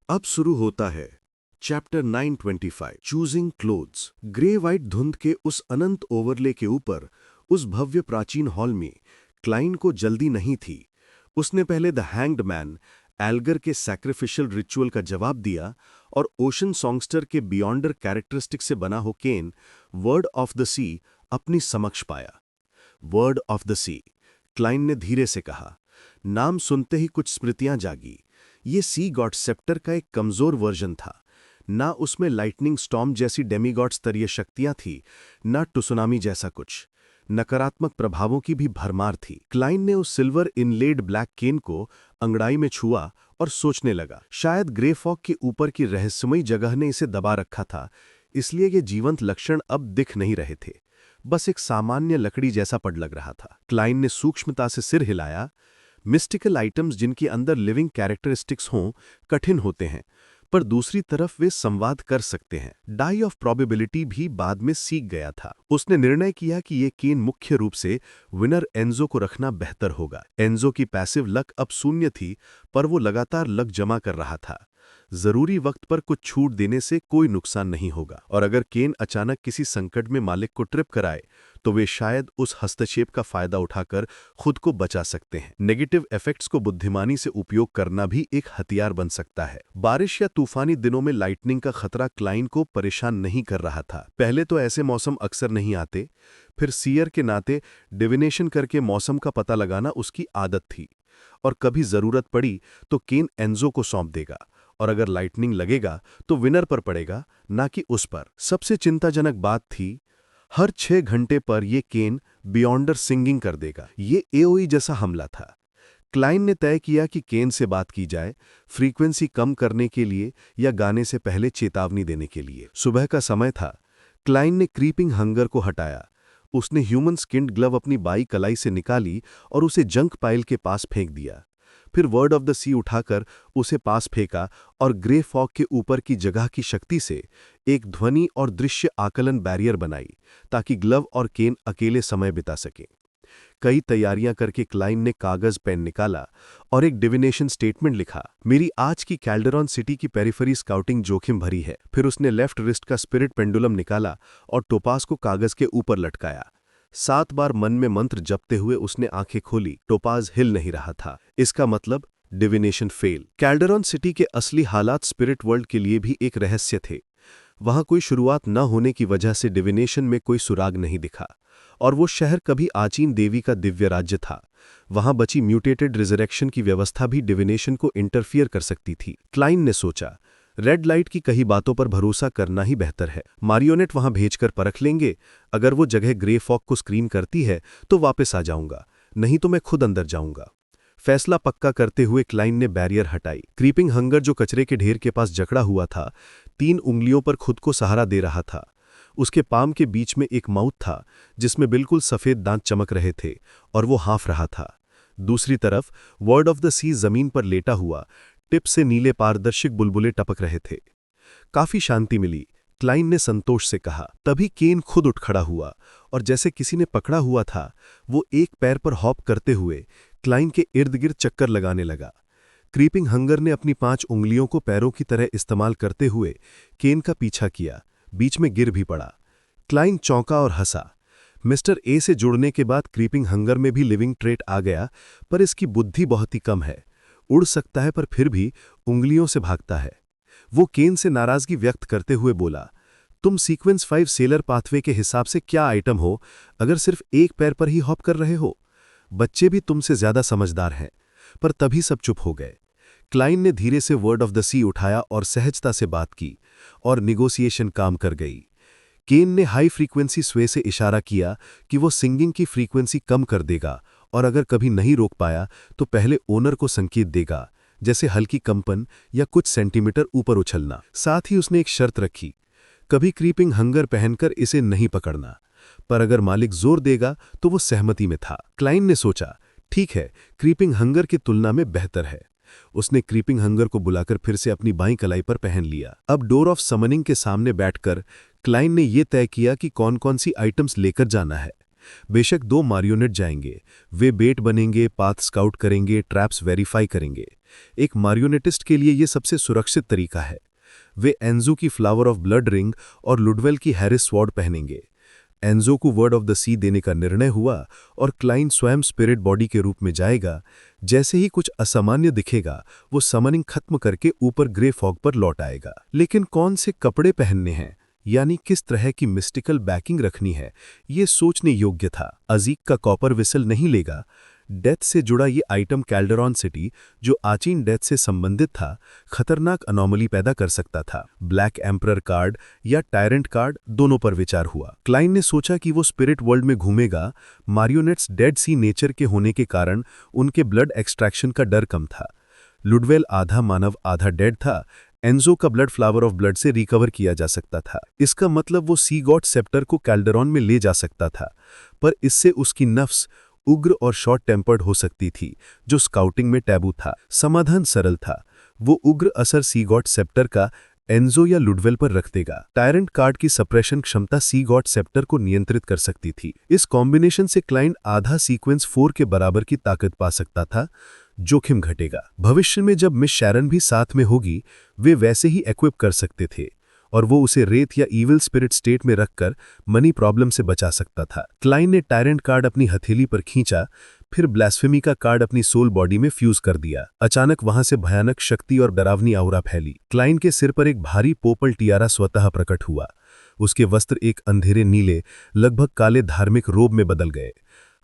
अब शुरू होता है chapter 925 choosing clothes. Grey white धुंध के उस अनंत ओवरले के ऊपर उस भव्य प्राचीन हॉल में क्लाइन को जल्दी नहीं थी। उसने पहले द हैंग्ड मैन एल्गर के सैक्रिफिशियल रिचुअल का जवाब दिया और ओशन सॉन्गस्टर के बियॉन्डर कैरेक्टरिस्टिक से बना हो Ken word of the sea अपनी समक्ष पाया। Word of the sea, Kline ने धीरे से कहा। नाम सुनते ही कुछ स्मृतियां जागी। ये सी गॉड सेप्टर का एक कमजोर वर्जन था। ना उसमें लाइटनिंग स्टॉर्म जैसी डेमीगॉड स्तरीय शक्तियां थी, ना टुसुनामी जैसा कुछ। नकारात्मक प्रभावों की भी भरमार थी। क्लाइन ने उस सिल्वर इनलेड ब्लैक केन को अंगड़ाई में छुआ और सोचने लगा। शायद ग्रे फॉग के ऊपर की रहस्यमयी जगह ने इसे दबा रखा था, इसलिए ये जीवंत लक्षण अब दिख नहीं रहे थे। बस एक सामान्य लकड़ी जैसा पड़ लग रहा था। क्लाइन ने सूक्ष्मता से सिर हिलाया। मिस्टिकल आइटम्स जिनके अंदर लिविंग कैरेक्टरिस्टिक्स हों कठिन होते हैं, पर दूसरी तरफ वे संवाद कर सकते हैं। डाई ऑफ प्रोबेबिलिटी भी बाद में सीख गया था। उसने निर्णय किया कि ये केन मुख्य रूप से विनर एन्जो को रखना बेहतर होगा। एन्जो की पैसिव लक अब शून्य थी, पर वो लगातार लक जमा कर रहा था। जरूरी वक्त पर कुछ छूट देने से कोई नुकसान नहीं होगा, और अगर केन अचानक किसी संकट में मालिक को ट्रिप कराए तो वे शायद उस हस्तक्षेप का फायदा उठाकर खुद को बचा सकते हैं। नेगेटिव इफेक्ट्स को बुद्धिमानी से उपयोग करना भी एक हथियार बन सकता है। बारिश या तूफानी दिनों में लाइटनिंग का खतरा क्लाइन को परेशान नहीं कर रहा था। पहले तो ऐसे मौसम अक्सर नहीं आते, फिर सीयर के नाते डिविनेशन करके मौसम का पता लगाना उसकी आदत थी, और कभी जरूरत पड़ी तो केन एन्जो को सौंप देगा, और अगर लाइटनिंग लगेगा तो विनर पर पड़ेगा, ना कि उस पर। सबसे चिंताजनक बात थी, हर 6 घंटे पर यह केन बियॉन्डर सिंगिंग कर देगा। ये एओई जैसा हमला था। क्लाइन ने तय किया कि केन से बात की जाए, फ्रीक्वेंसी कम करने के लिए या गाने से पहले चेतावनी देने के लिए। सुबह का समय था। क्लाइन ने क्रीपिंग हंगर को हटाया। उसने ह्यूमन स्किन्ड ग्लव अपनी बाई कलाई से निकाली और उसे जंक पाइल के पास फेंक दिया। फिर वर्ड ऑफ द सी उठाकर उसे पास फेंका और ग्रे फॉग के ऊपर की जगह की शक्ति से एक ध्वनि और दृश्य आकलन बैरियर बनाई, ताकि ग्लव और केन अकेले समय बिता सकें। कई तैयारियां करके क्लाइन ने कागज पेन निकाला और एक डिविनेशन स्टेटमेंट लिखा। मेरी आज की कैल्डेरॉन सिटी की पेरिफेरी स्काउटिंग जोखिम भरी है। फिर उसने लेफ्ट रिस्ट का स्पिरिट पेंडुलम निकाला और टोपास को कागज के ऊपर लटकाया। 7 बार मन में मंत्र जपते हुए उसने आंखें खोली। टोपाज हिल नहीं रहा था। इसका मतलब डिविनेशन फेल। कैल्डेरॉन सिटी के असली हालात स्पिरिट वर्ल्ड के लिए भी एक रहस्य थे। वहां कोई शुरुआत न होने की वजह से डिविनेशन में कोई सुराग नहीं दिखा, और वो शहर कभी आचीन देवी का दिव्य राज्य था। वहां बची म्यूटेटेड रिजरेक्शन की व्यवस्था भी डिविनेशन को इंटरफियर कर सकती थी। क्लाइन ने सोचा, रेड लाइट की कई बातों पर भरोसा करना ही बेहतर है। मारियोनेट वहां भेजकर परख लेंगे। अगर वो जगह ग्रे फॉग को स्क्रीन करती है तो वापस आ जाऊंगा, नहीं तो मैं खुद अंदर जाऊंगा। फैसला पक्का करते हुए क्लाइन ने बैरियर हटाई। क्रीपिंग हंगर जो कचरे के ढेर के पास जकड़ा हुआ था, 3 उंगलियों पर खुद को सहारा दे रहा था। उसके पाम के बीच में एक माउथ था जिसमें बिल्कुल सफेद दांत चमक रहे थे, और वो हाँफ रहा था। दूसरी तरफ वर्ड ऑफ द सी जमीन पर लेटा हुआ, टिप से नीले पारदर्शिक बुलबुले टपक रहे थे। काफी शांति मिली, क्लाइन ने संतोष से कहा। तभी केन खुद उठ खड़ा हुआ, और जैसे किसी ने पकड़ा हुआ था, वो एक पैर पर हॉप करते हुए क्लाइन के इर्द गिर्द चक्कर लगाने लगा। क्रीपिंग हंगर ने अपनी 5 उंगलियों को पैरों की तरह इस्तेमाल करते हुए केन का पीछा किया, बीच में गिर भी पड़ा। क्लाइन चौंका और हंसा। मिस्टर ए से जुड़ने के बाद क्रीपिंग हंगर में भी लिविंग ट्रेट आ गया, पर इसकी बुद्धि बहुत ही कम है। उड़ सकता है पर फिर भी उंगलियों से भागता है। वो केन से नाराजगी व्यक्त करते हुए बोला, तुम सीक्वेंस 5 सेलर पाथवे के हिसाब से क्या आइटम हो, अगर सिर्फ एक पैर पर ही हॉप कर रहे हो? बच्चे भी तुमसे ज्यादा समझदार हैं। पर तभी सब चुप हो गए। क्लाइन ने धीरे से वर्ड ऑफ द सी उठाया और सहजता से बात की, और निगोसिएशन काम कर गई। केन ने हाई फ्रीक्वेंसी स्वे से इशारा किया कि वो सिंगिंग की फ्रीक्वेंसी कम कर देगा, और अगर कभी नहीं रोक पाया तो पहले ओनर को संकेत देगा, जैसे हल्की कंपन या कुछ सेंटीमीटर ऊपर उछलना। साथ ही उसने एक शर्त रखी, कभी क्रीपिंग हंगर पहनकर इसे नहीं पकड़ना। पर अगर मालिक जोर देगा तो वो सहमति में था। क्लाइन ने सोचा, ठीक है, क्रीपिंग हंगर की तुलना में बेहतर है। उसने क्रीपिंग हंगर को बुलाकर फिर से अपनी बाईं कलाई पर पहन लिया। अब डोर ऑफ समनिंग के सामने बैठकर क्लाइन ने यह तय किया कि कौन कौन सी आइटम्स लेकर जाना है। बेशक 2 मारियोनेट जाएंगे, वे बेट बनेंगे, पाथ स्काउट करेंगे, ट्रैप्स वेरीफाई करेंगे। एक मार्योनेटिस्ट के लिए ये सबसे सुरक्षित तरीका है। वे एन्जो की फ्लावर ऑफ ब्लड रिंग और लुडवेल की हैरिस स्वॉर्ड पहनेंगे। एन्जो को वर्ड ऑफ द सी देने का निर्णय हुआ और क्लाइन स्वयं स्पिरिट बॉडी के रूप में जाएगा। जैसे ही कुछ असामान्य दिखेगा, वो समनिंग खत्म करके ऊपर ग्रे फॉग पर लौट आएगा। लेकिन कौन से कपड़े पहनने हैं, यानी किस तरह की मिस्टिकल बैकिंग रखनी है, ये सोचने योग्य था। अजीक का कॉपर विसल नहीं लेगा। डेथ से जुड़ा ये आइटम कैल्डेरॉन सिटी, जो आचीन डेथ से संबंधित था, खतरनाक अनोमली पैदा कर सकता था। ब्लैक एम्परर कार्ड या टायरेंट कार्ड, दोनों पर विचार हुआ। क्लाइन ने सोचा कि वो स्पिरिट वर्ल्ड में घूमेगा। मारियोनेट्स डेड सी नेचर के होने के कारण उनके ब्लड एक्सट्रैक्शन का डर कम था। लुडवेल आधा मानव आधा डेड था। एन्जो का ब्लड फ्लावर ऑफ ब्लड से रिकवर किया जा सकता था। इसका मतलब वो सी गॉड सेप्टर को कैल्डेरॉन में ले जा सकता था, पर इससे उसकी नफ्स उग्र और शॉर्ट टेम्पर्ड हो सकती थी, जो स्काउटिंग में टैबू था। समाधान सरल था। वो उग्र असर सी गॉड सेप्टर का एन्जो या लुडवेल पर रख देगा। टायरेंट कार्ड की सप्रेशन क्षमता सी गॉड सेप्टर को नियंत्रित कर सकती थी। इस कॉम्बिनेशन से क्लाइंट आधा सीक्वेंस 4 के बराबर की ताकत पा सकता था। जोखिम घटेगा। भविष्य में जब मिस शैरन भी साथ में होगी, वे वैसे ही एक्विप कर सकते थे और वो उसे रेत या ईविल स्पिरिट स्टेट में रखकर मनी प्रॉब्लम से बचा सकता था। क्लाइन ने टायरेंट कार्ड अपनी हथेली पर खींचा, फिर ब्लास्फेमी का कार्ड अपनी सोल बॉडी में फ्यूज कर दिया। अचानक वहां से भयानक शक्ति और डरावनी आउरा फैली। क्लाइन के सिर पर एक भारी पोपल टियारा स्वतः प्रकट हुआ। उसके वस्त्र एक अंधेरे नीले, लगभग काले धार्मिक रोब में बदल गए।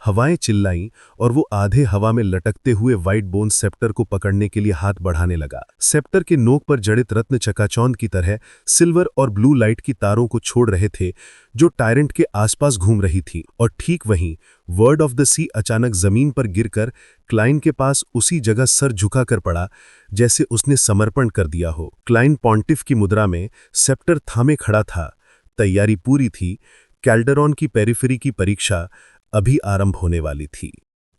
हवाएं चिल्लाईं और वो आधे हवा में लटकते हुए व्हाइट बोन सेप्टर को पकड़ने के लिए हाथ बढ़ाने लगा। सेप्टर के नोक पर जड़ित रत्न चकाचौंध की तरह सिल्वर और ब्लू लाइट की तारों को छोड़ रहे थे, जो टायरेंट के आसपास घूम रही थी। और ठीक वहीं वर्ड ऑफ द सी अचानक जमीन पर गिरकर क्लाइन के पास उसी जगह सर झुकाकर पड़ा, जैसे उसने समर्पण कर दिया हो। क्लाइन पॉन्टिफ की मुद्रा में सेप्टर थामे खड़ा था। तैयारी पूरी थी। कैल्डेरॉन की पेरिफेरी की परीक्षा अभी आरंभ होने वाली थी।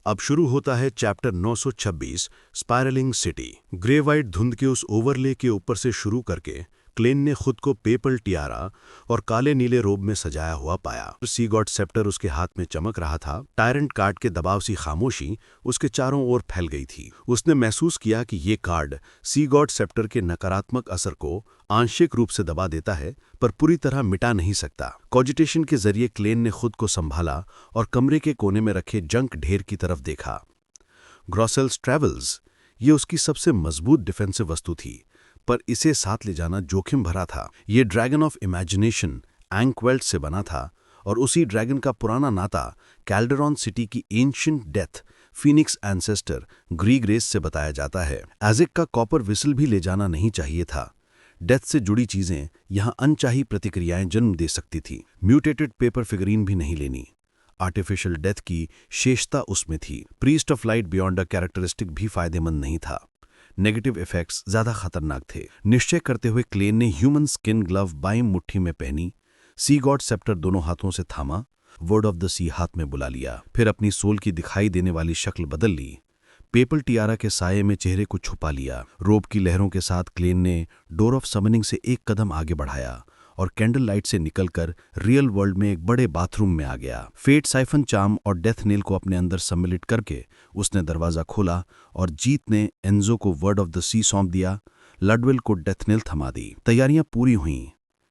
अब शुरू होता है chapter 926, spiralling city. Grey white धुंध के उस ओवरले के ऊपर से शुरू करके क्लेन ने खुद को पेपल टियारा और काले नीले रोब में सजाया हुआ पाया। सी गॉड सेप्टर उसके हाथ में चमक रहा था। टायरेंट कार्ड के दबाव सी खामोशी उसके चारों ओर फैल गई थी। उसने महसूस किया कि ये कार्ड सी गॉड सेप्टर के नकारात्मक असर को आंशिक रूप से दबा देता है, पर पूरी तरह मिटा नहीं सकता। कॉजिटेशन के जरिए क्लेन ने खुद को संभाला और कमरे के कोने में रखे जंक ढेर की तरफ देखा। ग्रॉसेल्स ट्रेवल्स, ये उसकी सबसे मजबूत डिफेंसिव वस्तु थी, पर इसे साथ ले जाना जोखिम भरा था। ये ड्रैगन ऑफ इमेजिनेशन एंकवेल्ट से बना था और उसी ड्रैगन का पुराना नाता कैल्डेरॉन सिटी की एंशिएंट डेथ फीनिक्स एंसेस्टर ग्रीग्रेस से बताया जाता है। एजिक का कॉपर विसल भी ले जाना नहीं चाहिए था। डेथ से जुड़ी चीजें यहां अनचाही प्रतिक्रियाएं जन्म दे सकती थी। म्यूटेटेड पेपर फिगरीन भी नहीं लेनी। आर्टिफिशियल डेथ की शेषता उसमें थी। Priest of light beyond a characteristic भी फायदेमंद नहीं था। नेगेटिव इफेक्ट्स ज्यादा खतरनाक थे। निश्चय करते हुए क्लेन ने ह्यूमन स्किन ग्लव बाईं मुट्ठी में पहनी, सी गॉड सेप्टर दोनों हाथों से थामा, वर्ड ऑफ द सी हाथ में बुला लिया। फिर अपनी सोल की दिखाई देने वाली शक्ल बदल ली। पेपल टियारा के साये में चेहरे को छुपा लिया। रोब की लहरों के साथ क्लेन ने डोर ऑफ समनिंग से एक कदम आगे बढ़ाया और कैंडल लाइट से निकलकर रियल वर्ल्ड में एक बड़े बाथरूम में आ गया। फेट साइफन चार्म और डेथ नेल को अपने अंदर सम्मिलित करके उसने दरवाजा खोला और जीत ने एन्जो को वर्ड ऑफ द सी सौंप दिया। लडवेल को डेथ नेल थमा दी। तैयारियां पूरी हुईं।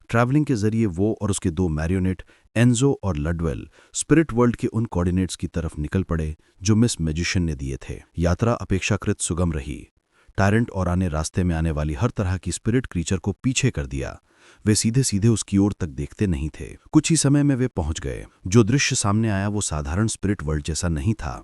ट्रैवलिंग के जरिए वो और उसके दो मैरियोनेट एन्जो और लडवेल स्पिरिट वर्ल्ड के उन कोऑर्डिनेट्स की तरफ निकल पड़े जो मिस मैजिशियन ने दिए थे। यात्रा अपेक्षाकृत सुगम रही। टायरेंट और आने रास्ते में आने वाली हर तरह की स्पिरिट क्रीचर को पीछे कर दिया। वे सीधे सीधे उसकी ओर तक देखते नहीं थे। कुछ ही समय में वे पहुंच गए। जो दृश्य सामने आया वो साधारण स्पिरिट वर्ल्ड जैसा नहीं था।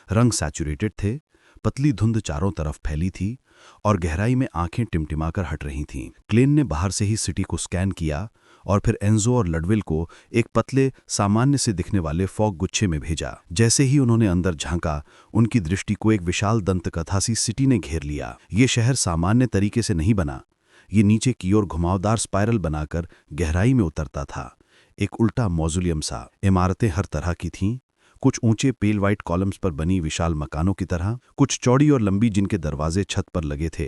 रंग सैचुरेटेड थे, पतली धुंध चारों तरफ फैली थी और गहराई में आंखें टिमटिमाकर हट रही थीं। क्लेन ने बाहर से ही सिटी को स्कैन किया और फिर एन्जो और लडवेल को एक पतले सामान्य से दिखने वाले फॉग गुच्छे में भेजा। जैसे ही उन्होंने अंदर झांका, उनकी दृष्टि को एक विशाल दंतकथा सी सिटी ने घेर लिया। ये शहर सामान्य तरीके से नहीं बना। ये नीचे की ओर घुमावदार स्पाइरल बनाकर गहराई में उतरता था, एक उल्टा मौजुलियम सा। इमारतें हर तरह की थीं, कुछ ऊंचे पेल वाइट कॉलम्स पर बनी विशाल मकानों की तरह, कुछ चौड़ी और लंबी जिनके दरवाजे छत पर लगे थे,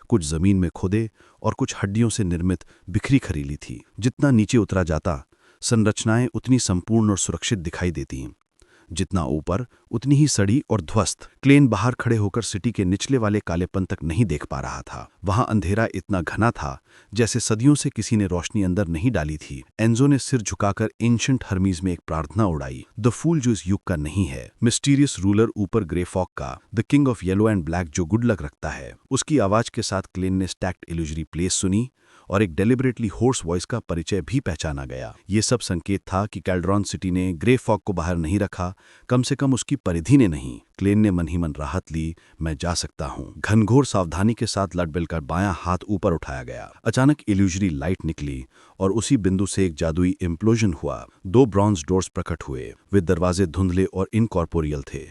कुछ जमीन में खुदे और कुछ हड्डियों से निर्मित बिखरी खरीली थी। जितना नीचे उतरा जाता, संरचनाएं उतनी संपूर्ण और सुरक्षित दिखाई देती। जितना ऊपर उतनी ही सड़ी और ध्वस्त। क्लेन बाहर खड़े होकर सिटी के निचले वाले कालेपन तक नहीं देख पा रहा था। वहां अंधेरा इतना घना था जैसे सदियों से किसी ने रोशनी अंदर नहीं डाली थी। एंजो ने सिर झुकाकर एंशिएंट हर्मीज में एक प्रार्थना उड़ाई। द फूल जो इस युग का नहीं है, मिस्टीरियस रूलर ऊपर ग्रे फॉग का, the king of yellow and black जो गुड लक रखता है। उसकी आवाज के साथ क्लेन ने स्टैक्ड इल्यूजरी प्लेस सुनी और एक डेलिबरेटली होर्स वॉइस का परिचय भी पहचाना गया। ये सब संकेत था कि कैल्ड्रॉन सिटी ने ग्रे फॉग को बाहर नहीं रखा, कम से कम उसकी परिधि ने नहीं। क्लेन ने मन ही मन राहत ली, मैं जा सकता हूँ। घनघोर सावधानी के साथ लडबेल का बायां हाथ ऊपर उठाया गया। अचानक इल्यूजरी लाइट निकली और उसी बिंदु से एक जादुई इम्प्लोजन हुआ। 2 ब्रॉन्ज डोर्स प्रकट हुए। वे दरवाजे धुंधले और इनकॉर्पोरियल थे।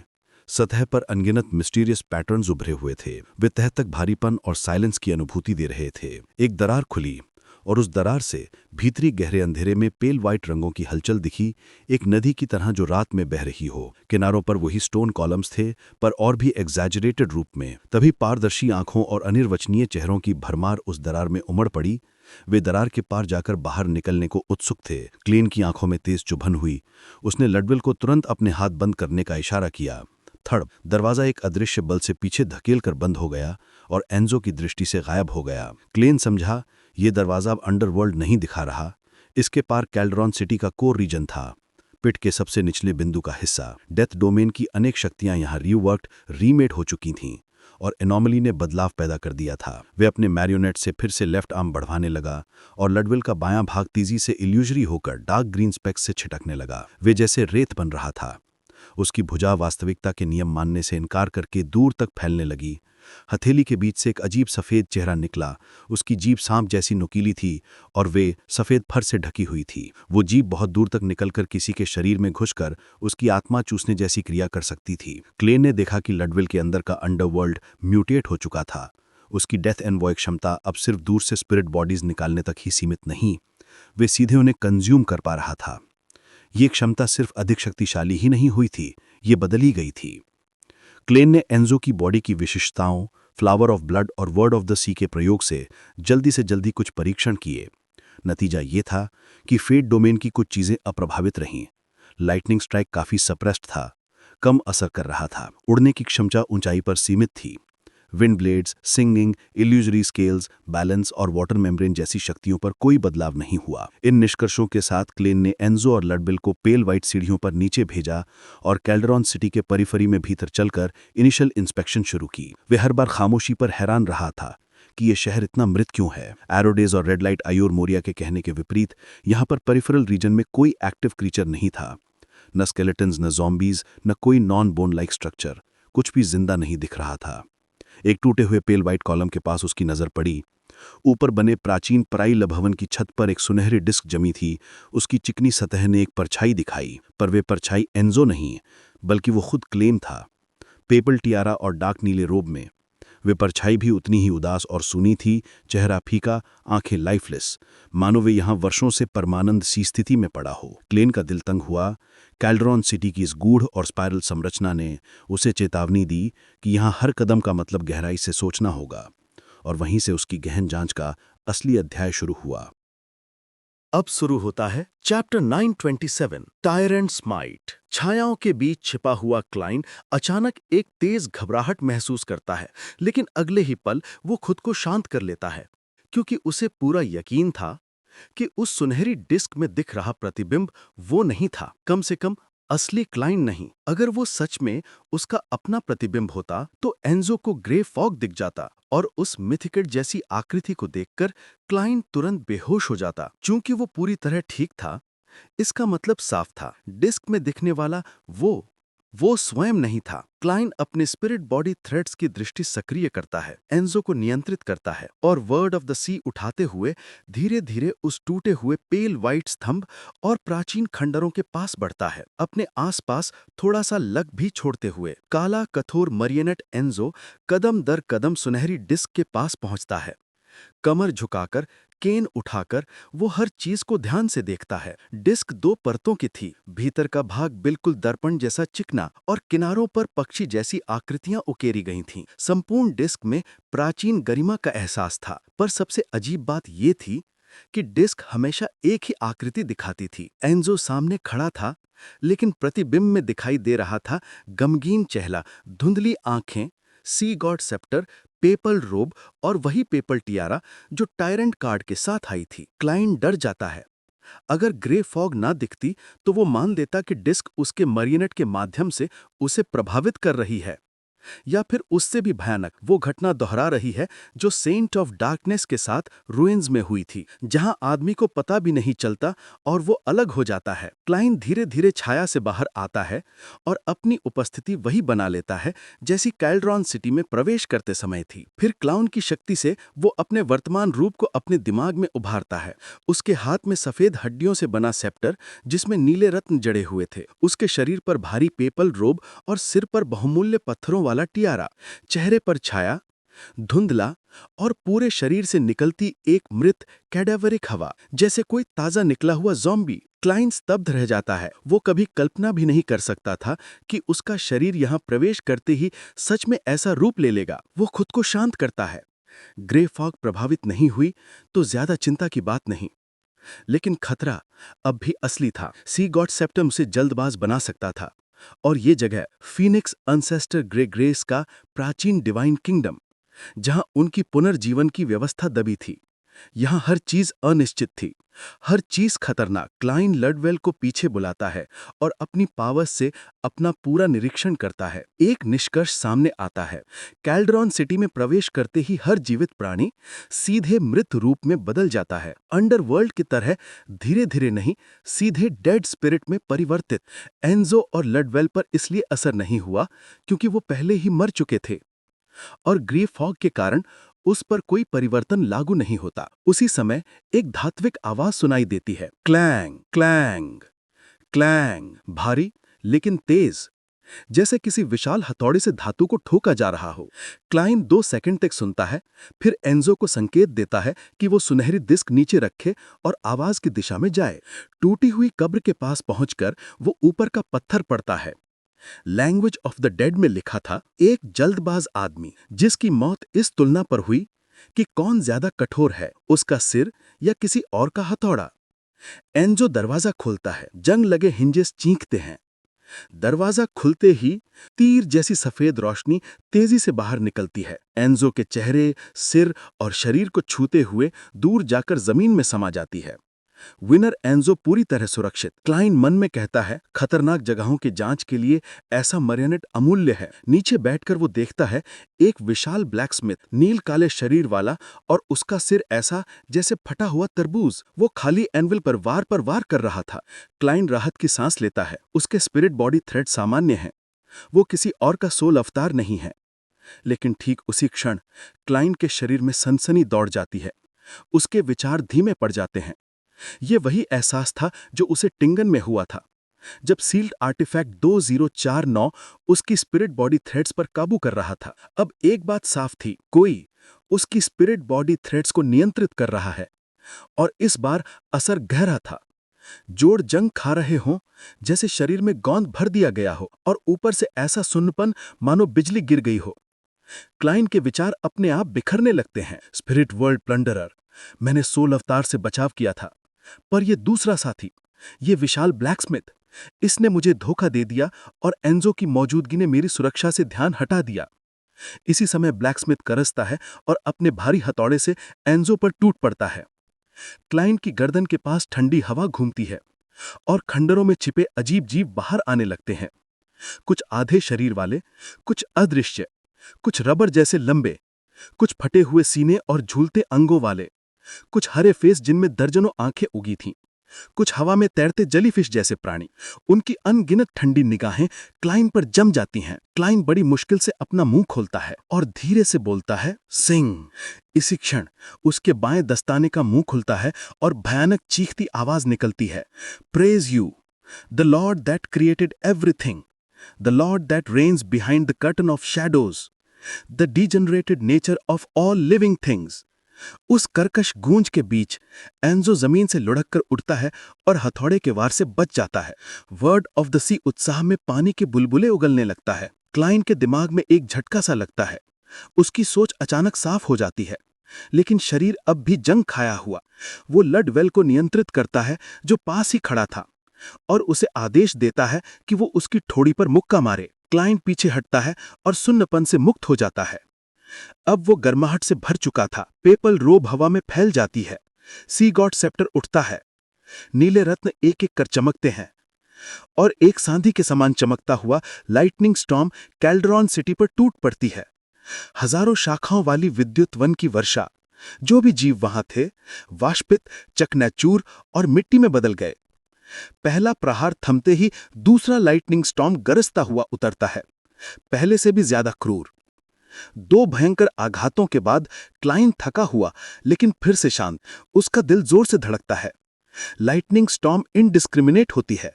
सतह पर अनगिनत मिस्टीरियस पैटर्न्स उभरे हुए थे। वे तह तक भारीपन और साइलेंस की अनुभूति दे रहे थे। एक दरार खुली और उस दरार से भीतरी गहरे अंधेरे में पेल वाइट रंगों की हलचल दिखी, एक नदी की तरह जो रात में बह रही हो। किनारों पर वही स्टोन कॉलम्स थे, पर और भी एग्जैजरेटेड रूप में। तभी पारदर्शी आंखों और अनिर्वचनीय चेहरों की भरमार उस दरार में उमड़ पड़ी। वे दरार के पार जाकर बाहर निकलने को उत्सुक थे। क्लेन की आंखों में तेज चुभन हुई। उसने लडवेल को तुरंत अपने हाथ बंद करने का इशारा किया। थड़ दरवाजा एक अदृश्य बल से पीछे धकेल कर बंद हो गया और एंजो की दृष्टि से गायब हो गया। क्लेन समझा, ये दरवाजा अब अंडरवर्ल्ड नहीं दिखा रहा। इसके पार कैल्ड्रॉन सिटी का कोर रीजन था, पिट के सबसे निचले बिंदु का हिस्सा। डेथ डोमेन की अनेक शक्तियां यहां रीवर्क्ड, रीमेड हो चुकी थीं और एनॉमली ने बदलाव पैदा कर दिया था। वे अपने मैरियोनेट से फिर से लेफ्ट आर्म बढ़वाने लगा और लडवेल का बायां भाग तेजी से इल्यूजरी होकर डार्क ग्रीन स्पेक्स से छिटकने लगा। वे जैसे रेत बन रहा था। उसकी भुजा वास्तविकता के नियम मानने से इनकार करके दूर तक फैलने लगी। हथेली के बीच से एक अजीब सफ़ेद चेहरा निकला। उसकी जीभ सांप जैसी नुकीली थी और वे सफ़ेद फर से ढकी हुई थी। वो जीभ बहुत दूर तक निकलकर किसी के शरीर में घुसकर उसकी आत्मा चूसने जैसी क्रिया कर सकती थी। क्लेन ने देखा कि लडवेल के अंदर का अंडरवर्ल्ड म्यूटेट हो चुका था। उसकी डेथ एनवॉय क्षमता अब सिर्फ दूर से स्पिरिट बॉडीज निकालने तक ही सीमित नहीं, वे सीधे उन्हें कंज्यूम कर पा रहा था। ये क्षमता सिर्फ अधिक शक्तिशाली ही नहीं हुई थी, ये बदली गई थी। क्लेन ने एंजो की बॉडी की विशेषताओं, फ्लावर ऑफ ब्लड और वर्ड ऑफ द सी के प्रयोग से जल्दी कुछ परीक्षण किए। नतीजा ये था कि फेट डोमेन की कुछ चीजें अप्रभावित रहीं। लाइटनिंग स्ट्राइक काफी सप्रेस्ड था, कम असर कर रहा था। उड़ने की क्षमता ऊंचाई पर सीमित थी। Wind blades, singing, illusory scales, balance और वाटर मेम्ब्रेन जैसी शक्तियों पर कोई बदलाव नहीं हुआ। इन निष्कर्षों के साथ क्लेन ने एंजो और लडवेल को पेल वाइट सीढ़ियों पर नीचे भेजा और कैल्ड्रॉन सिटी के परिफरी में भीतर चलकर इनिशियल इंस्पेक्शन शुरू की। वे हर बार खामोशी पर हैरान रहा था कि ये शहर इतना मृत क्यों है। एरोडेज और रेड लाइट आयोर मोरिया के कहने के विपरीत यहाँ पर परिफरल रीजन में कोई एक्टिव क्रीचर नहीं था। न स्केलेटन्स, न ज़ॉम्बीज, न कोई नॉन बोन लाइक स्ट्रक्चर। कुछ भी जिंदा नहीं दिख रहा था। एक टूटे हुए पेल वाइट कॉलम के पास उसकी नजर पड़ी। ऊपर बने प्राचीन पराइल भवन की छत पर एक सुनहरी डिस्क जमी थी। उसकी चिकनी सतह ने एक परछाई दिखाई, पर वे परछाई एंजो नहीं, बल्कि वो खुद क्लेन था, पेपल टियारा और डार्क नीले रोब में। वे परछाई भी उतनी ही उदास और सूनी थी, चेहरा फीका, आंखें लाइफलेस, मानो वे यहाँ वर्षों से परमानंद सी स्थिति में पड़ा हो। क्लेन का दिल तंग हुआ। कैल्ड्रॉन सिटी की इस गूढ़ और स्पाइरल संरचना ने उसे चेतावनी दी कि यहाँ हर कदम का मतलब गहराई से सोचना होगा, और वहीं से उसकी गहन जांच का असली अध्याय शुरू हुआ। अब शुरू होता है चैप्टर 927, टायरेंट स्माइट। छायाओं के बीच छिपा हुआ क्लाइन अचानक एक तेज घबराहट महसूस करता है, लेकिन अगले ही पल वो खुद को शांत कर लेता है, क्योंकि उसे पूरा यकीन था कि उस सुनहरी डिस्क में दिख रहा प्रतिबिंब वो नहीं था, कम से कम असली क्लाइन नहीं। अगर वो सच में उसका अपना प्रतिबिंब होता तो एंजो को ग्रे फॉग दिख जाता और उस मिथिकेट जैसी आकृति को देखकर क्लाइन तुरंत बेहोश हो जाता। चूंकि वो पूरी तरह ठीक था, इसका मतलब साफ था, डिस्क में दिखने वाला वो स्वयं नहीं था। क्लाइन अपने स्पिरिट बॉडी थ्रेड्स की दृष्टि सक्रिय करता है, एंजो को नियंत्रित करता है और वर्ड ऑफ द सी उठाते हुए धीरे धीरे उस टूटे हुए पेल वाइट स्तंभ और प्राचीन खंडरों के पास बढ़ता है, अपने आसपास थोड़ा सा लग भी छोड़ते हुए। काला कठोर मरियनेट एंजो कदम दर कदम सुनहरी डिस्क के पास पहुंचता है। कमर झुकाकर, केन उठाकर वो हर चीज को ध्यान से देखता है। डिस्क 2 परतों की थी, भीतर का भाग बिल्कुल दर्पण जैसा चिकना और किनारों पर पक्षी जैसी आकृतियां उकेरी गई थीं। संपूर्ण डिस्क में प्राचीन गरिमा का एहसास था, पर सबसे अजीब बात ये थी कि डिस्क हमेशा एक ही आकृति दिखाती थी। एंजो सामने खड़ा था, लेकिन प्रतिबिंब में दिखाई दे रहा था गमगीन चेहरा, धुंधली आंखें, सी गॉड सेप्टर, पेपल रोब और वही पेपल टियारा जो टायरेंट कार्ड के साथ आई थी। क्लाइंट डर जाता है। अगर ग्रे फॉग ना दिखती तो वो मान लेता कि डिस्क उसके मरियनेट के माध्यम से उसे प्रभावित कर रही है, या फिर उससे भी भयानक वो घटना दोहरा रही है जो सेंट ऑफ डार्कनेस के साथ रुइंस में हुई थी, जहां आदमी को पता भी नहीं चलता और वो अलग हो जाता है। क्लाइन धीरे धीरे छाया से बाहर आता है और अपनी उपस्थिति वही बना लेता है जैसी कैल्ड्रॉन सिटी में प्रवेश करते समय थी। फिर क्लाउन की शक्ति से वो अपने वर्तमान रूप को अपने दिमाग में उभारता है। उसके हाथ में सफेद हड्डियों से बना सेप्टर जिसमें नीले रत्न जड़े हुए थे, उसके शरीर पर भारी पेपल रोब और सिर पर बहुमूल्य पत्थरों वाला टियारा, चेहरे पर छाया, धुंधला और पूरे शरीर से निकलती एक मृत कैडावरिक हवा, जैसे कोई ताजा निकला हुआ ज़ॉम्बी। क्लाइन स्तब्ध रह जाता है। वो कभी कल्पना भी नहीं कर सकता था कि उसका शरीर यहां प्रवेश करते ही सच में ऐसा रूप ले लेगा। वो खुद को शांत करता है। ग्रे फॉग प्रभावित नहीं हुई तो ज्यादा चिंता की बात नहीं, लेकिन खतरा अब भी असली था। सी गॉड सेप्टम उसे जल्दबाज बना सकता था, और ये जगह फीनिक्स अनसेस्टर ग्रे ग्रेस का प्राचीन डिवाइन किंगडम, जहां उनकी पुनर्जीवन की व्यवस्था दबी थी। यहां हर चीज अनिश्चित थी, हर चीज खतरनाक। क्लाइन लडवेल को पीछे बुलाता है और अपनी पावर्स से अपना पूरा निरीक्षण करता है। एक निष्कर्ष सामने आता है। कैल्ड्रॉन सिटी में प्रवेश करते ही हर जीवित प्राणी सीधे मृत रूप में बदल जाता है, अंडरवर्ल्ड की तरह धीरे धीरे नहीं, सीधे डेड स्पिरिट में परिवर्तित। एंजो और लडवेल पर इसलिए असर नहीं हुआ क्योंकि वो पहले ही मर चुके थे, और ग्रे फॉग के कारण उस पर कोई परिवर्तन लागू नहीं होता। उसी समय एक धात्विक आवाज सुनाई देती है, क्लैंग क्लैंग क्लैंग, भारी लेकिन तेज, जैसे किसी विशाल हथौड़े से धातु को ठोका जा रहा हो। क्लाइन 2 सेकंड तक सुनता है, फिर एंजो को संकेत देता है कि वो सुनहरी डिस्क नीचे रखे और आवाज की दिशा में जाए। टूटी हुई कब्र के पास पहुंचकर वो ऊपर का पत्थर पड़ता है। लैंग्वेज ऑफ द डेड में लिखा था, एक जल्दबाज आदमी जिसकी मौत इस तुलना पर हुई कि कौन ज्यादा कठोर है, उसका सिर या किसी और का हथौड़ा। एंजो दरवाजा खोलता है। जंग लगे हिंजेस चींकते हैं। दरवाजा खुलते ही तीर जैसी सफेद रोशनी तेजी से बाहर निकलती है। एंजो के चेहरे, सिर और शरीर को छूते हुए दूर जाकर जमीन में समा जाती है। विनर एंजो पूरी तरह सुरक्षित। क्लाइन मन में कहता है, खतरनाक जगहों की जांच के लिए ऐसा मरियनेट अमूल्य है। नीचे बैठकर वो देखता है, एक विशाल ब्लैकस्मिथ, नील काले शरीर वाला, और उसका सिर ऐसा जैसे फटा हुआ तरबूज। वो खाली एनविल पर वार कर रहा था। क्लाइन राहत की सांस लेता है। उसके स्पिरिट बॉडी थ्रेड सामान्य है, वो किसी और का सोल अवतार नहीं है। लेकिन ठीक उसी क्षण क्लाइन के शरीर में सनसनी दौड़ जाती है। उसके विचार धीमे पड़ जाते हैं। ये वही एहसास था जो उसे टिंगन में हुआ था, जब सील्ड आर्टिफैक्ट 2049 उसकी स्पिरिट बॉडी थ्रेड्स पर काबू कर रहा था। अब एक बात साफ थी, कोई उसकी स्पिरिट बॉडी थ्रेड्स को नियंत्रित कर रहा है, और इस बार असर गहरा था। जोड़ जंग खा रहे हों, जैसे शरीर में गोंद भर दिया गया हो, और ऊपर से ऐसा सुन्नपन मानो बिजली गिर गई हो। क्लाइन के विचार अपने आप बिखरने लगते हैं। स्पिरिट वर्ल्ड प्लंडरर, मैंने सोल अवतार से बचाव किया था, पर यह दूसरा साथी, ये विशाल ब्लैकस्मिथ, इसने मुझे धोखा दे दिया, और एंजो की मौजूदगी ने मेरी सुरक्षा से ध्यान हटा दिया। इसी समय ब्लैकस्मिथ करसता है और अपने भारी हथौड़े से एंजो पर टूट पड़ता है। क्लाइन की गर्दन के पास ठंडी हवा घूमती है और खंडरों में छिपे अजीब जीव बाहर आने लगते हैं। कुछ आधे शरीर वाले, कुछ अदृश्य, कुछ रबर जैसे लंबे, कुछ फटे हुए सीने और झूलते अंगों वाले, कुछ हरे फेस जिनमें दर्जनों आंखें उगी थीं, कुछ हवा में तैरते जेलीफिश जैसे प्राणी। उनकी अनगिनत ठंडी निगाहें क्लाइन पर जम जाती हैं। क्लाइन बड़ी मुश्किल से अपना मुंह खोलता है और धीरे से बोलता है, सिंह। इसी क्षण उसके बाएं दस्ताने का मुंह खुलता है और भयानक चीखती आवाज निकलती है, praise you the lord that created everything, the lord that reigns behind the curtain of shadows, the degenerated nature of all living things. उस कर्कश गूंज के बीच एंजो जमीन से लुढ़ककर उठता है और हथौड़े के वार से बच जाता है। वर्ड ऑफ द सी उत्साह में पानी के बुलबुले उगलने लगता है। क्लाइन के दिमाग में एक झटका सा लगता है। उसकी सोच अचानक साफ हो जाती है। लेकिन शरीर अब भी जंग खाया हुआ। वो लडवेल को नियंत्रित करता है, जो पास ही खड़ा था, और उसे आदेश देता है कि वो उसकी ठोड़ी पर मुक्का मारे। क्लाइंट पीछे हटता है और सुन्नपन से मुक्त हो जाता है। अब वो गर्माहट से भर चुका था। पेपल रोब हवा में फैल जाती है। सी गॉड सेप्टर उठता है। नीले रत्न एक एक कर चमकते हैं और एक सांधी के समान चमकता हुआ लाइटनिंग स्टॉर्म कैल्डरॉन सिटी पर टूट पड़ती है। हजारों शाखाओं वाली विद्युत वन की वर्षा। जो भी जीव वहां थे, वाष्पित, चकनाचूर और मिट्टी में बदल गए। पहला प्रहार थमते ही दूसरा लाइटनिंग स्टॉर्म गरजता हुआ उतरता है, पहले से भी ज्यादा क्रूर। दो भयंकर आघातों के बाद क्लाइन थका हुआ लेकिन फिर से शांत। उसका दिल जोर से धड़कता है। लाइटनिंग स्टॉर्म इनडिस्क्रिमिनेट होती है।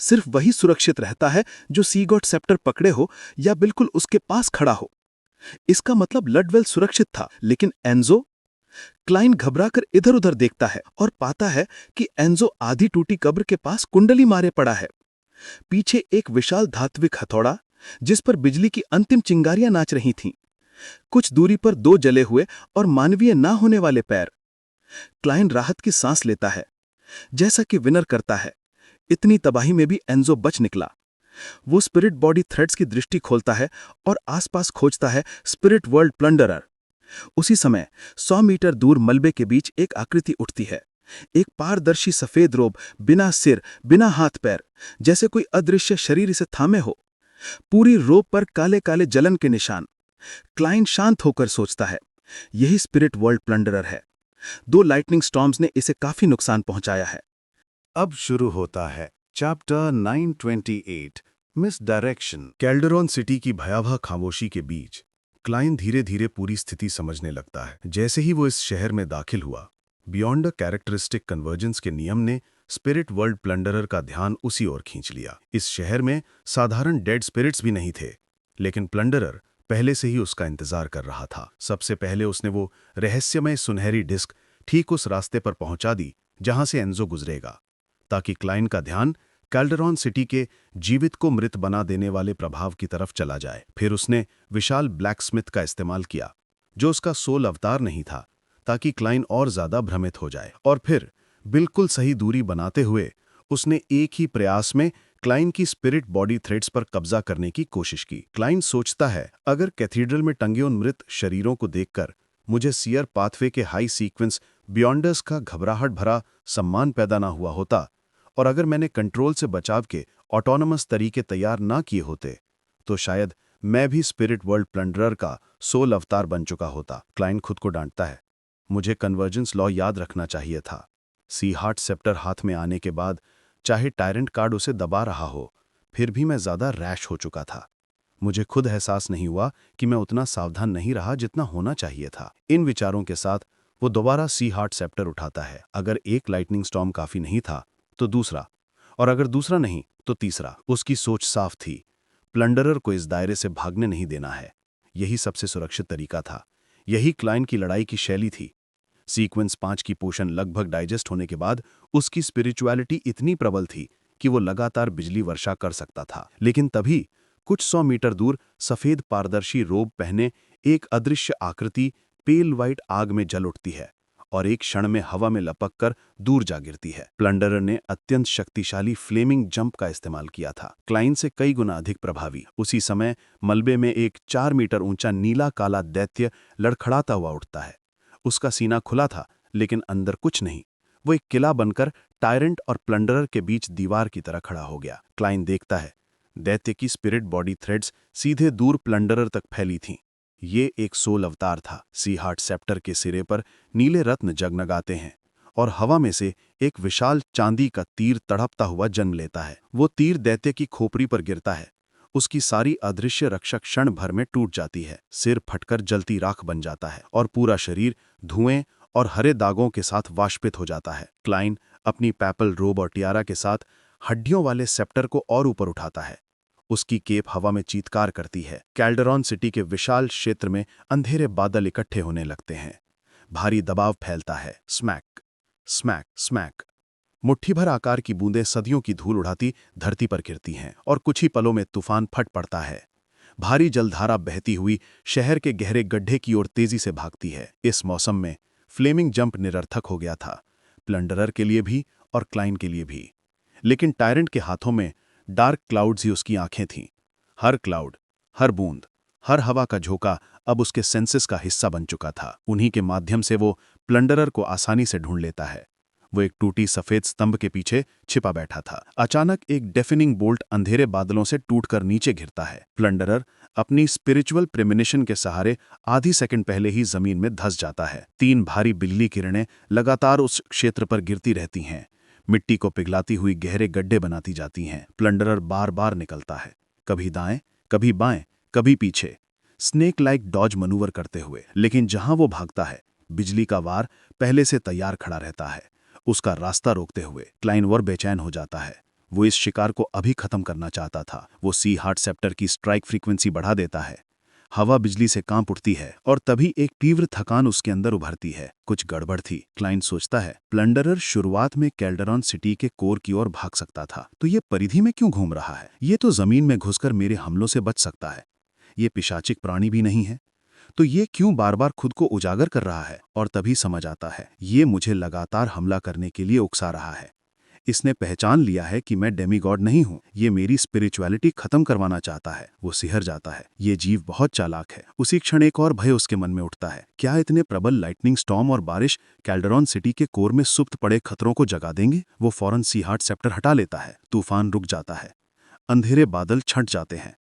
सिर्फ वही सुरक्षित रहता है जो सी गॉड सेप्टर पकड़े हो या बिल्कुल उसके पास खड़ा हो। इसका मतलब लडवेल सुरक्षित था, लेकिन एन्जो? क्लाइन घबराकर इधर उधर देखता है और पाता है कि एन्जो आधी टूटी कब्र के पास कुंडली मारे पड़ा है। पीछे एक विशाल धात्विक हथौड़ा, जिस पर बिजली की अंतिम चिंगारियां नाच रही थीं। कुछ दूरी पर दो जले हुए और मानवीय ना होने वाले पैर। क्लाइन राहत की सांस लेता है, जैसा कि विनर करता है। इतनी तबाही में भी एन्जो बच निकला। वो स्पिरिट बॉडी थ्रेड्स की दृष्टि खोलता है और आसपास खोजता है स्पिरिट वर्ल्ड प्लंडरर। उसी समय 100 मीटर दूर मलबे के बीच एक आकृति उठती है। एक पारदर्शी सफेद रोब, बिना सिर, बिना हाथ पैर, जैसे कोई अदृश्य शरीर इसे थामे हो। पूरी रोब पर काले काले जलन के निशान। क्लाइन शांत होकर सोचता है, यही स्पिरिट वर्ल्ड प्लंडरर है। दो लाइटनिंग स्टॉर्म्स ने इसे काफी नुकसान पहुंचाया है। अब शुरू होता है चैप्टर 928 मिस डायरेक्शन। कैल्डरॉन सिटी की भयावह खामोशी के बीच क्लाइन धीरे धीरे पूरी स्थिति समझने लगता है। जैसे ही वो इस शहर में दाखिल हुआ, बियॉन्ड अ कैरेक्टरिस्टिक कन्वर्जेंस के नियम ने स्पिरिट वर्ल्ड प्लंडरर का ध्यान उसी ओर खींच लिया। इस शहर में साधारण डेड स्पिरिट्स भी नहीं थे, लेकिन प्लंडरर पहले से ही उसका इंतजार कर रहा था। सबसे पहले उसने वो रहस्यमय सुनहरी डिस्क ठीक उस रास्ते पर पहुंचा दी जहां से एन्जो गुजरेगा, ताकि क्लाइन का ध्यान कैल्डरॉन सिटी के जीवित को मृत बना देने वाले प्रभाव की तरफ चला जाए। फिर उसने विशाल ब्लैकस्मिथ का इस्तेमाल किया, जो उसका सोल अवतार नहीं था, ताकि क्लाइन और ज्यादा भ्रमित हो जाए। और फिर बिल्कुल सही दूरी बनाते हुए उसने एक ही प्रयास में क्लाइन की स्पिरिट बॉडी थ्रेड्स पर कब्जा करने की कोशिश की। क्लाइन सोचता है, अगर कैथीड्रल में टंगे उन मृत शरीरों को देखकर मुझे सियर पाथवे के हाई सीक्वेंस बियॉन्डर्स का घबराहट भरा सम्मान पैदा ना हुआ होता, और अगर मैंने कंट्रोल से बचाव के ऑटोनमस तरीके तैयार ना किए होते, तो शायद मैं भी स्पिरिट वर्ल्ड प्लंडरर का सोल अवतार बन चुका होता। क्लाइन खुद को डांटता है, मुझे कन्वर्जेंस लॉ याद रखना चाहिए था। सी हार्ट सेप्टर हाथ में आने के बाद चाहे टायरेंट कार्ड उसे दबा रहा हो, फिर भी मैं ज्यादा रैश हो चुका था। मुझे खुद एहसास नहीं हुआ कि मैं उतना सावधान नहीं रहा जितना होना चाहिए था। इन विचारों के साथ वो दोबारा सी हार्ट सेप्टर उठाता है। अगर एक लाइटनिंग स्टॉर्म काफी नहीं था तो दूसरा, और अगर दूसरा नहीं तो तीसरा। उसकी सोच साफ थी, प्लंडरर को इस दायरे से भागने नहीं देना है। यही सबसे सुरक्षित तरीका था। यही क्लाइन की लड़ाई की शैली थी। सीक्वेंस 5 की पोषण लगभग डाइजेस्ट होने के बाद उसकी स्पिरिचुअलिटी इतनी प्रबल थी कि वो लगातार बिजली वर्षा कर सकता था। लेकिन तभी कुछ 100 मीटर दूर सफेद पारदर्शी रोब पहने एक अदृश्य आकृति पेल वाइट आग में जल उठती है और एक क्षण में हवा में लपक कर दूर जा गिरती है। प्लंडरर ने अत्यंत शक्तिशाली फ्लेमिंग जंप का इस्तेमाल किया था, क्लाइन से कई गुना अधिक प्रभावी। उसी समय मलबे में एक 4 मीटर ऊंचा नीला काला दैत्य लड़खड़ाता हुआ उठता है। उसका सीना खुला था, लेकिन अंदर कुछ नहीं। वो एक किला बनकर टायरेंट और प्लंडरर के बीच दीवार की तरह खड़ा हो गया। क्लाइन देखता है, दैत्य की स्पिरिट बॉडी थ्रेड्स सीधे दूर प्लंडरर तक फैली थीं। ये एक सोल अवतार था। सी हार्ट सेप्टर के सिरे पर नीले रत्न जगमगाते हैं और हवा में से एक विशाल चांदी का तीर तड़पता हुआ जन्म लेता है। वो तीर दैत्य की खोपड़ी पर गिरता है। उसकी सारी अदृश्य रक्षक क्षण भर में टूट जाती है। सिर फटकर जलती राख बन जाता है और पूरा शरीर धुएं और हरे दागों के साथ वाष्पित हो जाता है। क्लाइन अपनी पैपल रोब और टियारा के साथ हड्डियों वाले सेप्टर को और ऊपर उठाता है। उसकी केप हवा में चीत्कार करती है। कैल्डरॉन सिटी के विशाल क्षेत्र में अंधेरे बादल इकट्ठे होने लगते हैं। भारी दबाव फैलता है। Smack smack smack. मुट्ठी भर आकार की बूंदें सदियों की धूल उड़ाती धरती पर गिरती हैं और कुछ ही पलों में तूफान फट पड़ता है। भारी जलधारा बहती हुई शहर के गहरे गड्ढे की ओर तेजी से भागती है। इस मौसम में फ्लेमिंग जंप निरर्थक हो गया था, प्लंडरर के लिए भी और क्लाइन के लिए भी। लेकिन टायरेंट के हाथों में डार्क क्लाउड्स ही उसकी आंखें थीं। हर क्लाउड, हर बूंद, हर हवा का झोंका अब उसके सेंसेस का हिस्सा बन चुका था। उन्हीं के माध्यम से वो प्लंडरर को आसानी से ढूंढ लेता है। वो एक टूटी सफेद स्तंभ के पीछे छिपा बैठा था। अचानक एक डेफिनिंग बोल्ट अंधेरे बादलों से टूटकर नीचे गिरता है। प्लंडरर अपनी स्पिरिचुअल प्रेमोनिशन के सहारे आधी सेकंड पहले ही जमीन में धंस जाता है। 3 भारी बिजली किरणें लगातार उस क्षेत्र पर गिरती रहती हैं, मिट्टी को पिघलाती हुई गहरे गड्ढे बनाती जाती हैं। प्लंडरर बार बार निकलता है, कभी दाएं, कभी बाएं, कभी पीछे, स्नेक लाइक डॉज मनूवर करते हुए। लेकिन जहां वो भागता है, बिजली का वार पहले से तैयार खड़ा रहता है, उसका रास्ता रोकते हुए। क्लाइन और बेचैन हो जाता है। वो इस शिकार को अभी खत्म करना चाहता था। वो सी हार्ट सेप्टर की स्ट्राइक फ्रीक्वेंसी बढ़ा देता है। हवा बिजली से कांप उठती है और तभी एक तीव्र थकान उसके अंदर उभरती है। कुछ गड़बड़ थी, क्लाइन सोचता है। प्लंडरर शुरुआत में कैल्डेरॉन सिटी के कोर की ओर भाग सकता था, तो ये परिधि में क्यों घूम रहा है? ये तो जमीन में घुसकर मेरे हमलों से बच सकता है। ये पिशाचिक प्राणी भी नहीं है, तो ये क्यों बार बार खुद को उजागर कर रहा है? और तभी समझ आता है, ये मुझे लगातार हमला करने के लिए उकसा रहा है। इसने पहचान लिया है कि मैं डेमीगॉड नहीं हूं। ये मेरी स्पिरिचुअलिटी खत्म करवाना चाहता है। वो सिहर जाता है। ये जीव बहुत चालाक है। उसी क्षण एक और भय उसके मन में उठता है। क्या इतने प्रबल लाइटनिंग स्टॉर्म और बारिश कैल्डेरॉन सिटी के कोर में सुप्त पड़े खतरों को जगा देंगे? वो फौरन सी हार्ट सेप्टर हटा लेता है। तूफान रुक जाता है, अंधेरे बादल छंट जाते हैं,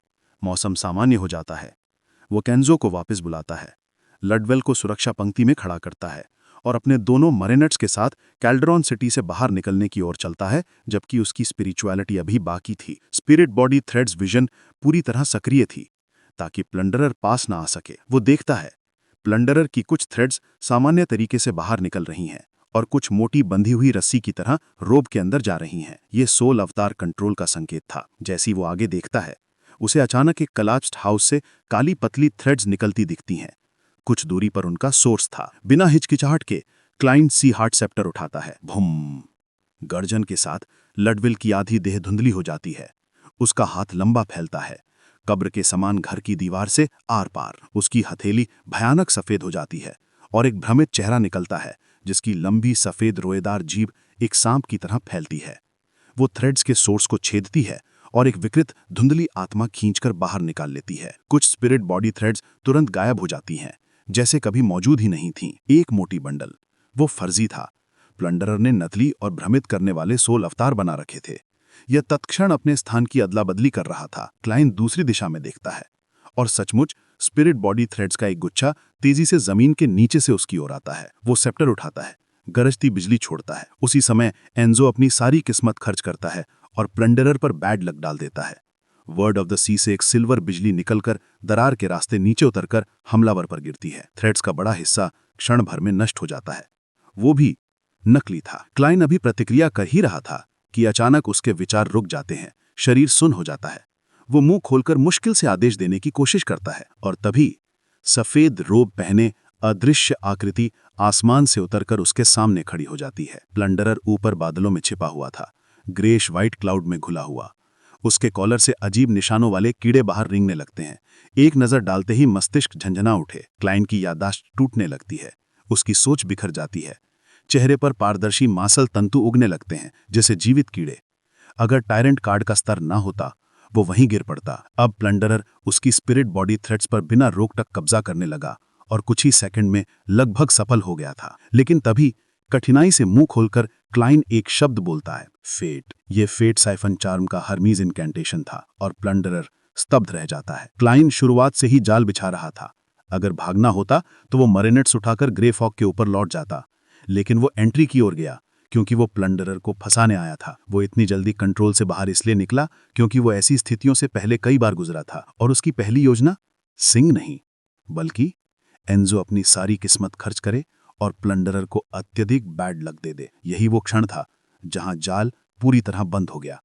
मौसम सामान्य हो जाता है। वो केंजो को वापस बुलाता है, लडवेल को सुरक्षा पंक्ति में खड़ा करता है और अपने दोनों मरेनेट्स के साथ कैल्डेरॉन सिटी से बाहर निकलने की ओर चलता है, जबकि उसकी स्पिरिचुअलिटी अभी बाकी थी। स्पिरिट बॉडी थ्रेड्स विजन पूरी तरह सक्रिय थी ताकि प्लंडरर पास ना आ सके। वो देखता है प्लंडरर की कुछ थ्रेड्स सामान्य तरीके से बाहर निकल रही हैं और कुछ मोटी बंधी हुई रस्सी की तरह रोब के अंदर जा रही हैं। ये सोल अवतार कंट्रोल का संकेत था। जैसी वो आगे देखता है, उसे अचानक एक कलाप्स्ड हाउस से काली पतली थ्रेड्स निकलती दिखती हैं। कुछ दूरी पर उनका सोर्स था। बिना हिचकिचाहट के क्लाइन सी हार्ट सेप्टर उठाता है। भूम! गर्जन के साथ लडविल की आधी देह धुंधली हो जाती है। उसका हाथ लंबा फैलता है, कब्र के समान घर की दीवार से आर पार। उसकी हथेली भयानक सफेद हो जाती है और एक भ्रमित चेहरा निकलता है, जिसकी लंबी सफेद रोएदार जीभ एक सांप की तरह फैलती है। वो थ्रेड्स के सोर्स को छेदती है और एक विकृत धुंधली आत्मा खींचकर बाहर निकाल लेती है। कुछ स्पिरिट बॉडी थ्रेड्स तुरंत गायब हो जाती हैं, जैसे कभी मौजूद ही नहीं थीं। एक मोटी बंडल, वो फर्जी था। प्लंडरर ने नकली और भ्रमित करने वाले सोल अवतार बना रखे थे। यह तत्क्षण अपने स्थान की अदला बदली कर रहा था। क्लाइन दूसरी दिशा में देखता है और सचमुच स्पिरिट बॉडी थ्रेड्स का एक गुच्छा तेजी से जमीन के नीचे से उसकी ओर आता है। वो सेप्टर उठाता है, गरजती बिजली छोड़ता है। उसी समय एंजो अपनी सारी किस्मत खर्च करता है और प्लंडरर पर बैड लक डाल देता है। वर्ड ऑफ द सी से एक सिल्वर बिजली निकलकर दरार के रास्ते नीचे उतरकर हमलावर पर गिरती है। थ्रेड्स का बड़ा हिस्सा क्षण भर में नष्ट हो जाता है। वो भी नकली था। क्लाइन अभी प्रतिक्रिया कर ही रहा था कि अचानक उसके विचार रुक जाते हैं। शरीर सुन्न हो जाता है। वो मुंह खोलकर मुश्किल से आदेश देने की कोशिश करता है और तभी सफेद रोब पहने अदृश्य आकृति आसमान से उतरकर उसके सामने खड़ी हो जाती है। प्लंडरर ऊपर बादलों में छिपा हुआ था, ग्रेश व्हाइट क्लाउड में घुला हुआ। उसके कॉलर से अजीब निशानों वाले कीड़े बाहर रेंगने लगते हैं। एक नजर डालते ही मस्तिष्क झंझना उठे। क्लाइन की याददाश्त टूटने लगती है। उसकी सोच बिखर जाती है। चेहरे पर पारदर्शी मांसल तंतु उगने लगते हैं, जैसे जीवित कीड़े। अगर टायरेंट कार्ड का स्तर ना होता, वो वहीं गिर पड़ता। अब प्लंडरर उसकी स्पिरिट बॉडी थ्रेड्स पर बिना रोक टक कब्जा करने लगा और कुछ ही सेकंड में लगभग सफल हो गया था। लेकिन तभी कठिनाई से मुंह खोलकर क्लाइन एक शब्द बोलता है, फेट। ये फेट साइफन चार्म का हर्मीज इनकैंटेशन था और प्लंडरर स्तब्ध रह जाता है। क्लाइन शुरुआत से ही जाल बिछा रहा था। अगर भागना होता तो वो मरेनेट्स उठाकर ग्रे फॉग के ऊपर लौट जाता, लेकिन वो एंट्री की ओर गया क्योंकि वो प्लंडरर को फंसाने आया था। वो इतनी जल्दी कंट्रोल से बाहर इसलिए निकला क्योंकि वो ऐसी स्थितियों से पहले कई बार गुजरा था और उसकी पहली योजना सिंह नहीं बल्कि एंजो अपनी सारी किस्मत खर्च करे और प्लंडरर को अत्यधिक बैड लक दे दे। यही वो क्षण था जहां जाल पूरी तरह बंद हो गया।